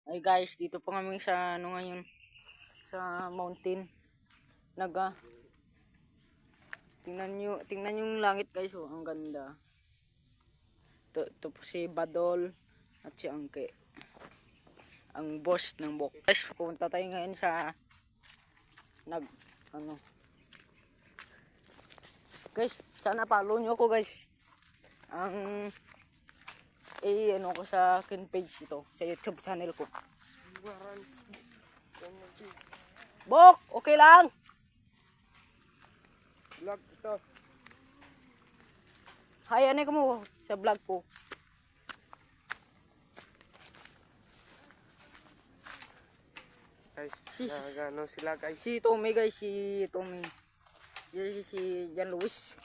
Ay guys, dito pa kami sa ano ngayon, sa mountain. Tingnan yung langit guys, oh, ang ganda. Ito po si Badol at si Angke, ang boss ng bok. Guys, pupunta tayo ngayon sa ano. Guys, sana follow nyo ako guys. Ang ano ko sa akin page ito, sa YouTube channel ko. Bok, okay lang. Vlog ito. Hay, ano ka mo sa vlog ko. Guys, nagano sila guys. Si Tommy guys, si Tommy. Si Jan Luis.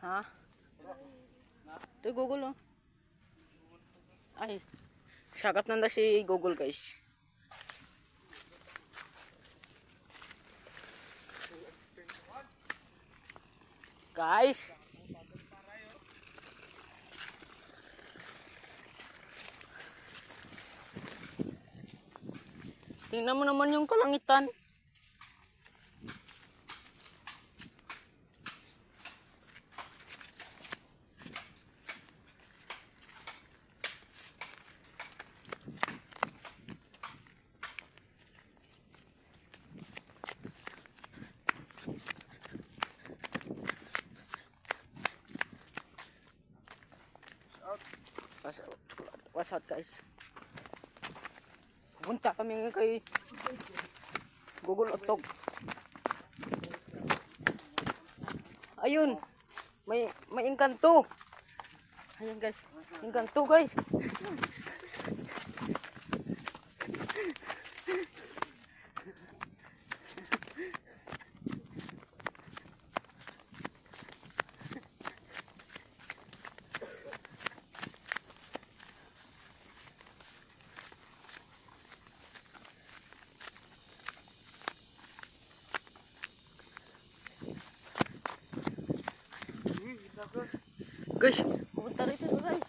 Ha? Ito Google oh. Ay, sakat nanda si Google guys. Guys, tingnan mo naman yung kalangitan. What's up guys? Punta kami ngayon kay Google Otog. Ayun, may engkanto. Ayun guys, engkanto guys. Guys, pupunta rito guys.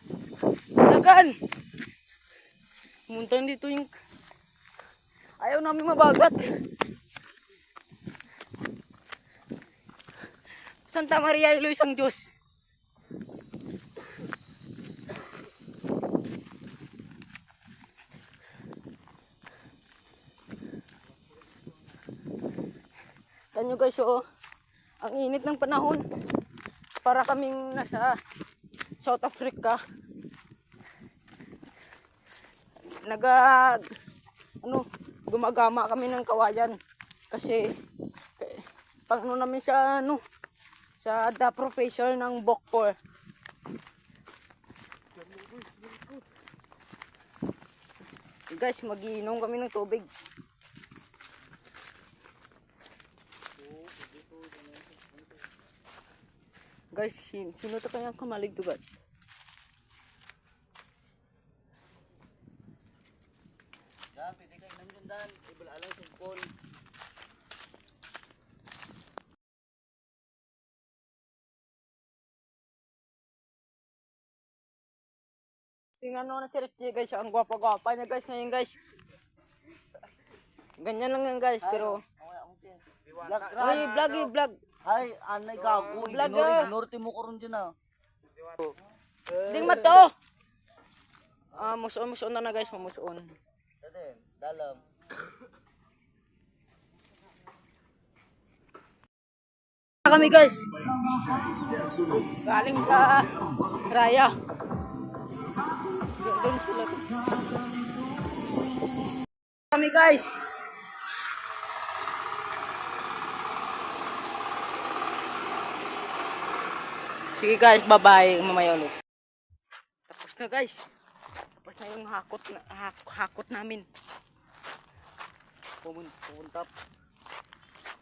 Lagan! Pumunta dito yung... Ayaw namin mabagat. Santa Maria Iloy Sang Diyos. Tanyo guys, oh. Ang init ng panahon. Para kaming nasa South Africa. Gumagama kami ng kawayan kasi pang ano namin sa the profession ng bokpor. Guys, magiinom kami ng tubig. Guys, sino to kaya kamalig to guys? Yan, pwede kayo namin dan. Ibalalang sugpon. Tingnan mo na si Richie guys, ang gwapa-gwapa niya guys ngayon guys. Ganyan lang yan guys, pero... Ay, vlog. Ay, anay gago. Ignore mo ko rin dyan ah. Ding mato! Muson na guys, muson. Daden, dalam. Kami guys. Galing sa Raya. Doon sila. Kami guys. Sige guys, bye-bye. Mamaya ulit. Tapos na guys. Tapos na yung hakot namin. Pupunta.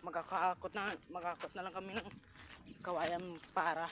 Magkakahakot na lang kami ng kawayan para